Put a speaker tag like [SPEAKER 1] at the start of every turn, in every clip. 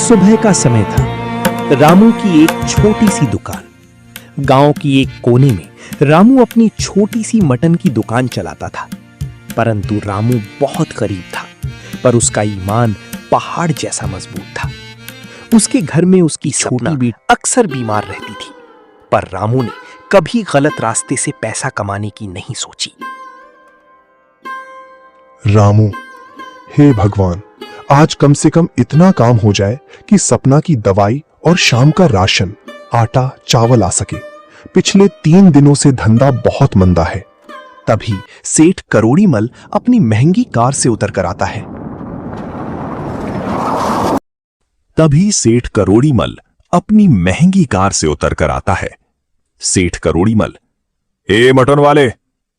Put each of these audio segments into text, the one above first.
[SPEAKER 1] सुबह का समय था। रामू की एक छोटी सी दुकान। गांव की एक कोने में रामू अपनी छोटी सी मटन की दुकान चलाता था। परंतु रामू बहुत गरीब था, पर उसका ईमान पहाड़ जैसा मजबूत था। उसके घर में उसकी छोटी बेटी अक्सर बीमार रहती थी, पर रामू ने कभी गलत रास्ते से पैसा कमाने की नहीं सोची।
[SPEAKER 2] रामू, हे भगवान, आज कम से कम इतना काम हो जाए कि सपना की दवाई और शाम का राशन, आटा चावल आ सके। पिछले 3 दिनों से धंधा बहुत मंदा है।
[SPEAKER 1] तभी सेठ करोड़ीमल अपनी महंगी कार से उतर कर आता है।
[SPEAKER 3] सेठ करोड़ीमल, ए मटन वाले,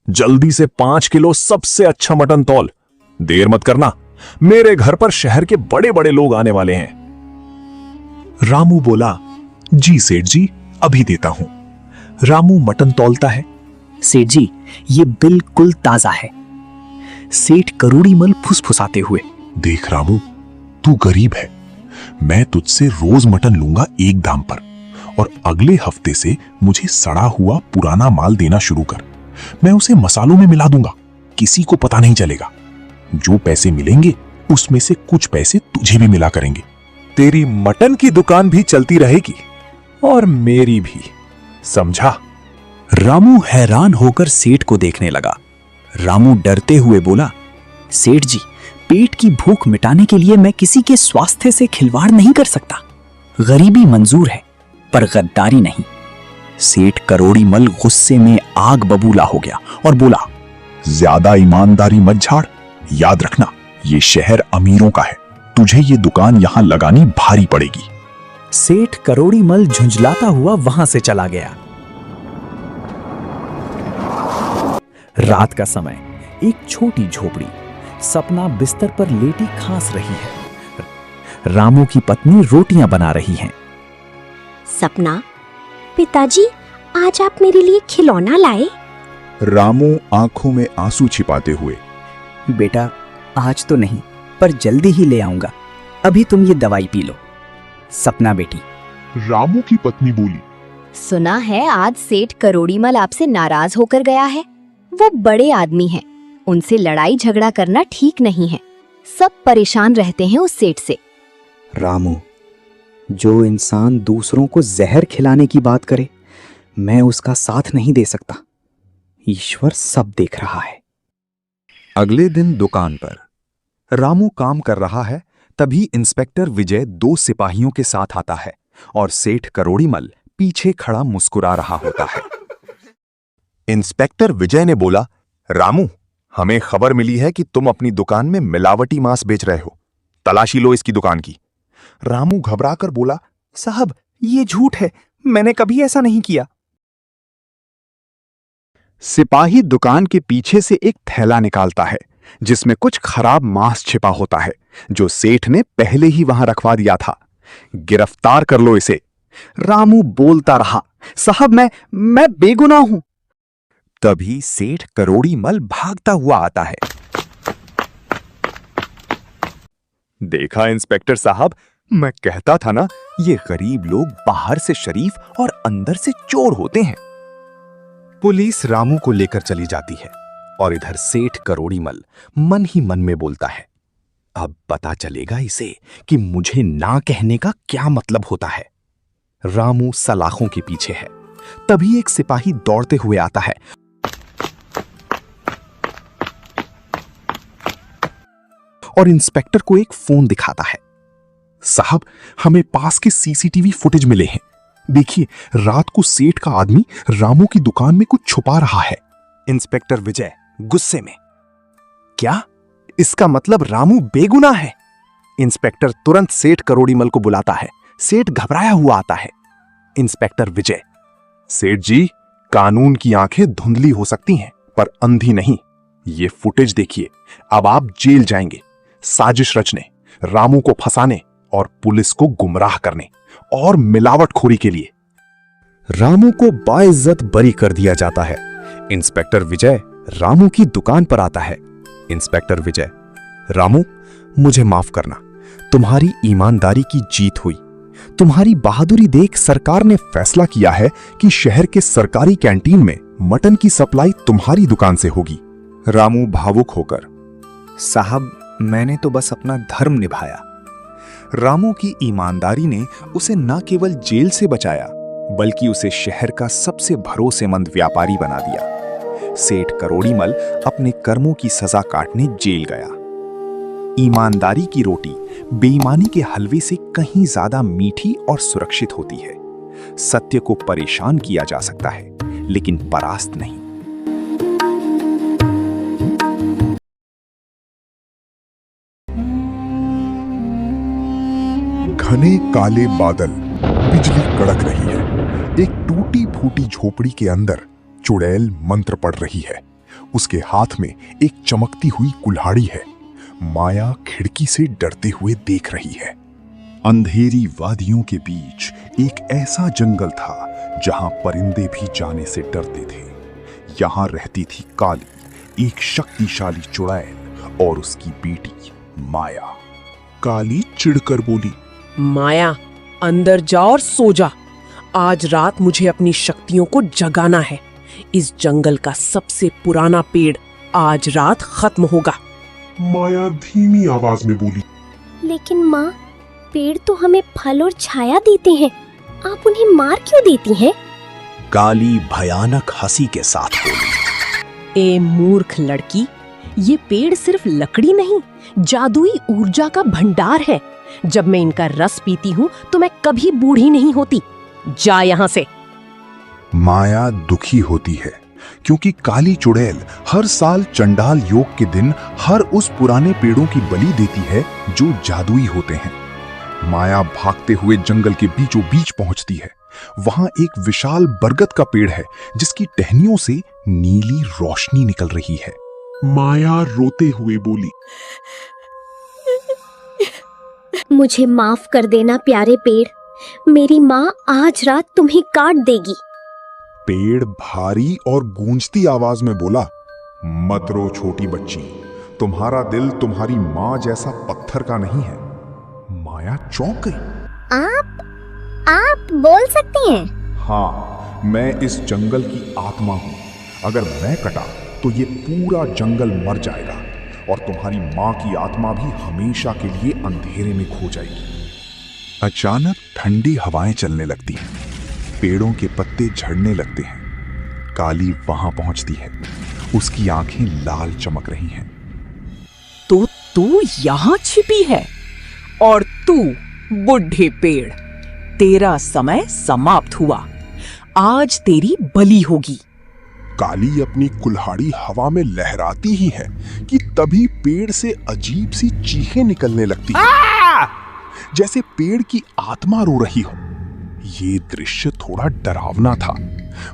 [SPEAKER 3] जल्दी से 5 किलो सबसे अच्छा मटन तौल। देर मत करना, मेरे घर पर शहर के बड़े बड़े लोग आने वाले हैं।
[SPEAKER 2] रामू बोला, जी सेठ जी, अभी देता हूं।
[SPEAKER 1] रामू मटन तौलता है। सेठ जी, ये बिल्कुल ताजा है। सेठ करोड़ीमल फुसफुसाते हुए,
[SPEAKER 2] देख रामू, तू गरीब है। मैं तुझसे रोज मटन लूंगा एक दाम पर, और अगले हफ्ते से मुझे सड़ा हुआ पुराना माल देना शुरू कर। मैं उसे मसालों में मिला दूंगा, किसी को पता नहीं चलेगा। जो पैसे मिलेंगे उसमें से कुछ पैसे तुझे भी मिला करेंगे।
[SPEAKER 3] तेरी मटन की दुकान भी चलती रहेगी और मेरी भी, समझा?
[SPEAKER 4] रामू हैरान होकर सेठ को देखने लगा। रामू डरते हुए बोला, सेठ जी, पेट की भूख मिटाने के लिए मैं किसी के स्वास्थ्य से खिलवाड़ नहीं कर सकता। गरीबी मंजूर है, पर गद्दारी नहीं। सेठ करोड़ीमल गुस्से में आग बबूला हो गया और बोला,
[SPEAKER 2] ज्यादा ईमानदारी मत झाड़। याद रखना, ये शहर अमीरों का है। तुझे ये दुकान यहां लगानी भारी पड़ेगी।
[SPEAKER 1] सेठ करोड़ीमल झुंझलाता हुआ वहां से चला गया। रात का समय, एक छोटी झोपड़ी। सपना बिस्तर पर लेटी खांस रही है। रामू की पत्नी रोटियां बना रही हैं।
[SPEAKER 5] सपना, पिताजी, आज आप मेरे लिए खिलौना लाए?
[SPEAKER 2] रामू आंखों में आंसू छिपाते हुए,
[SPEAKER 4] बेटा, आज तो नहीं, पर जल्दी ही ले आऊंगा। अभी तुम ये दवाई पी लो। सपना बेटी।
[SPEAKER 2] रामू की पत्नी बोली,
[SPEAKER 5] सुना है आज सेठ करोड़ीमल आपसे नाराज होकर गया है। वो बड़े आदमी हैं, उनसे लड़ाई झगड़ा करना ठीक नहीं है। सब परेशान रहते हैं उस सेठ से।
[SPEAKER 4] रामू, जो इंसान दूसरों को जहर खिलाने की बात करे, मैं उसका साथ नहीं दे सकता। ईश्वर सब देख रहा है।
[SPEAKER 6] अगले दिन दुकान पर रामू काम कर रहा है, तभी इंस्पेक्टर विजय 2 सिपाहियों के साथ आता है और सेठ करोड़ीमल पीछे खड़ा मुस्कुरा रहा होता है।
[SPEAKER 3] इंस्पेक्टर विजय ने बोला, रामू, हमें खबर मिली है कि तुम अपनी दुकान में मिलावटी मांस बेच रहे हो। तलाशी लो इसकी दुकान की।
[SPEAKER 2] रामू घबराकर बोला,
[SPEAKER 1] साहब, ये झूठ है, मैंने कभी ऐसा नहीं किया।
[SPEAKER 6] सिपाही दुकान के पीछे से एक थैला निकालता है जिसमें कुछ खराब मांस छिपा होता है, जो सेठ ने पहले ही वहां रखवा दिया था। गिरफ्तार कर लो इसे।
[SPEAKER 4] रामू बोलता रहा, साहब, मैं बेगुनाह हूं।
[SPEAKER 6] तभी सेठ करोड़ीमल भागता हुआ आता है। देखा इंस्पेक्टर साहब, मैं कहता था ना, ये गरीब लोग बाहर से शरीफ और अंदर से चोर होते हैं।
[SPEAKER 2] पुलिस रामू को लेकर चली जाती है और इधर सेठ करोड़ीमल मन ही मन में बोलता है, अब पता चलेगा इसे कि मुझे ना कहने का क्या मतलब होता है। रामू सलाखों के पीछे है। तभी एक सिपाही दौड़ते हुए आता है और इंस्पेक्टर को एक फोन दिखाता है। साहब, हमें पास के सीसीटीवी फुटेज मिले हैं। देखिए, रात को सेठ का आदमी रामू की दुकान में कुछ छुपा रहा है।
[SPEAKER 1] इंस्पेक्टर विजय गुस्से में, क्या? इसका मतलब रामू बेगुनाह है। इंस्पेक्टर तुरंत सेठ करोड़ीमल को बुलाता है। सेठ घबराया हुआ आता है। इंस्पेक्टर विजय,
[SPEAKER 2] सेठ जी, कानून की आंखें धुंधली हो सकती हैं, पर अंधी नहीं। ये फुटेज देखिए, अब आप जेल जाएंगे। साजिश रचने, रामू को फंसाने और पुलिस को गुमराह करने और मिलावटखोरी के लिए। रामू को बाइज्जत बरी कर दिया जाता है। इंस्पेक्टर विजय रामू की दुकान पर आता है। इंस्पेक्टर विजय, रामू, मुझे माफ करना, तुम्हारी ईमानदारी की जीत हुई। तुम्हारी बहादुरी देख सरकार ने फैसला किया है कि शहर के सरकारी कैंटीन में मटन की सप्लाई तुम्हारी दुकान से होगी।
[SPEAKER 6] रामू भावुक होकर, साहब मैंने तो बस अपना धर्म निभाया। रामू की ईमानदारी ने उसे न केवल जेल से बचाया बल्कि उसे शहर का सबसे भरोसेमंद व्यापारी बना दिया। सेठ करोड़ीमल अपने कर्मों की सजा काटने जेल गया। ईमानदारी की रोटी बेईमानी के हलवे से कहीं ज्यादा मीठी और सुरक्षित होती है। सत्य को परेशान किया जा सकता है लेकिन परास्त नहीं।
[SPEAKER 2] घने काले बादल, बिजली कड़क रही है। एक टूटी फूटी झोपड़ी के अंदर चुड़ैल मंत्र पढ़ रही है। उसके हाथ में एक चमकती हुई कुल्हाड़ी है। माया खिड़की से डरते हुए देख रही है। अंधेरी वादियों के बीच एक ऐसा जंगल था जहां परिंदे भी जाने से डरते थे। यहां रहती थी काली, एक शक्तिशाली चुड़ैल और उसकी बेटी माया।
[SPEAKER 7] काली चिढ़कर बोली,
[SPEAKER 8] माया, अंदर जा और सो जा। आज रात मुझे अपनी शक्तियों को जगाना है। इस जंगल का सबसे पुराना पेड़ आज रात खत्म होगा।
[SPEAKER 7] माया धीमी आवाज में बोली,
[SPEAKER 9] लेकिन माँ, पेड़ तो हमें फल और छाया देते हैं, आप उन्हें मार क्यों देती हैं?
[SPEAKER 4] काली भयानक हंसी के साथ बोली,
[SPEAKER 8] ए मूर्ख लड़की, ये पेड़ सिर्फ लकड़ी नहीं, जादुई ऊर्जा का भंडार है। जब मैं इनका रस पीती हूँ तो मैं कभी बूढ़ी नहीं होती। जा यहाँ से।
[SPEAKER 2] माया दुखी होती है क्योंकि काली चुड़ैल हर साल चंडाल योग के दिन हर उस पुराने पेड़ों की बलि देती है जो जादुई होते हैं। माया भागते हुए जंगल के बीचों बीच पहुंचती है। वहां एक विशाल बरगद का पेड़ है जिसकी टहनियों से नीली रोशनी निकल रही है।
[SPEAKER 7] माया रोते हुए बोली,
[SPEAKER 9] मुझे माफ कर देना प्यारे पेड़, मेरी माँ आज रात तुम्हें काट देगी।
[SPEAKER 2] पेड़ भारी और गूंजती आवाज में बोला, मत रो छोटी बच्ची, तुम्हारा दिल तुम्हारी माँ जैसा पत्थर का नहीं है। माया चौंक गई।
[SPEAKER 9] आप बोल सकती हैं?
[SPEAKER 2] हाँ, मैं इस जंगल की आत्मा हूं। अगर मैं कटा तो ये पूरा जंगल मर जाएगा और तुम्हारी माँ की आत्मा भी हमेशा के लिए अंधेरे में खो जाएगी। अचानक ठंडी हवाएं चलने लगती हैं। पेड़ों के पत्ते झड़ने लगते हैं। काली वहां पहुंचती है। उसकी आंखें लाल चमक रही हैं।
[SPEAKER 8] तो तू यहाँ छिपी है और तू बुढ़े पेड़, तेरा समय समाप्त हुआ। आज तेरी बलि होगी।
[SPEAKER 2] काली अपनी कुल्हाड़ी हवा में लहराती ही है कि तभी पेड़ से अजीब सी चीखें निकलने लगती हैं, जैसे पेड़ की आत्मा रो रही हो। ये दृश्य थोड़ा डरावना था।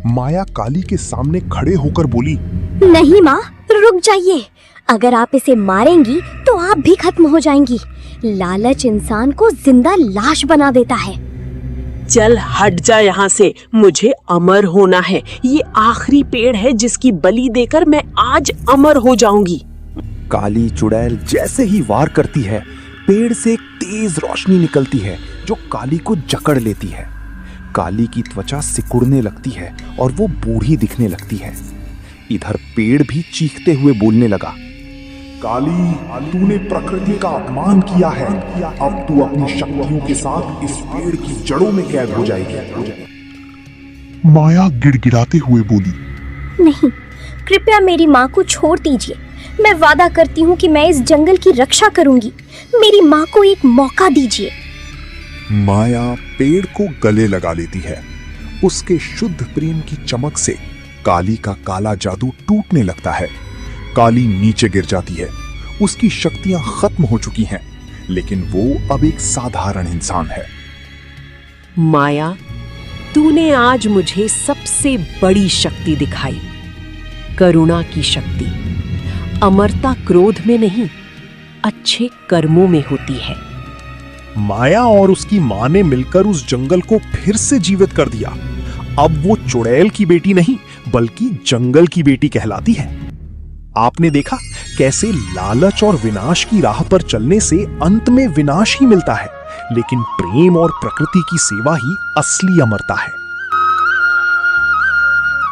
[SPEAKER 2] माया काली के सामने खड़े होकर बोली,
[SPEAKER 9] नहीं माँ, रुक जाइए। अगर आप इसे मारेंगी तो आप भी खत्म हो जाएंगी। लालच इंसान को जिंदा लाश बना देता है।
[SPEAKER 8] चल हट जा यहाँ से, मुझे अमर होना है। ये आखिरी पेड़ है जिसकी बलि देकर मैं आज अमर हो जाऊंगी।
[SPEAKER 6] काली चुड़ैल जैसे ही वार करती है, पेड़ से एक तेज रोशनी निकलती है जो काली को जकड़ लेती है। काली की त्वचा सिकुड़ने लगती है और वो बूढ़ी दिखने लगती है। इधर पेड़ भी चीखते हुए बोलने लगा,
[SPEAKER 2] काली, तूने प्रकृति का अपमान किया है। अब तू अपनी शक्तियों के साथ इस पेड़ की जड़ों में कैद हो जाएगी।
[SPEAKER 7] माया गिड़गिड़ाते हुए बोली,
[SPEAKER 9] नहीं, कृपया मेरी माँ को छोड़ दीजिए। मैं वादा करती हूँ कि मैं इस जंगल की रक्षा करूंगी। मेरी माँ को एक मौका दीजिए।
[SPEAKER 2] माया पेड़ को गले लगा लेती है। उसके शुद्ध प्रेम की चमक से काली का काला जादू टूटने लगता है। काली नीचे गिर जाती है। उसकी शक्तियां खत्म हो चुकी हैं, लेकिन वो अब एक साधारण इंसान है।
[SPEAKER 8] माया, तूने आज मुझे सबसे बड़ी शक्ति दिखाई, करुणा की शक्ति। अमरता क्रोध में नहीं, अच्छे कर्मों में होती है।
[SPEAKER 3] माया और उसकी मां ने मिलकर उस जंगल को फिर से जीवित कर दिया। अब वो चुड़ैल की बेटी नहीं बल्कि जंगल की बेटी कहलाती है। आपने देखा
[SPEAKER 2] कैसे लालच और विनाश की राह पर चलने से अंत में विनाश ही मिलता है, लेकिन प्रेम और प्रकृति की सेवा ही असली अमरता है।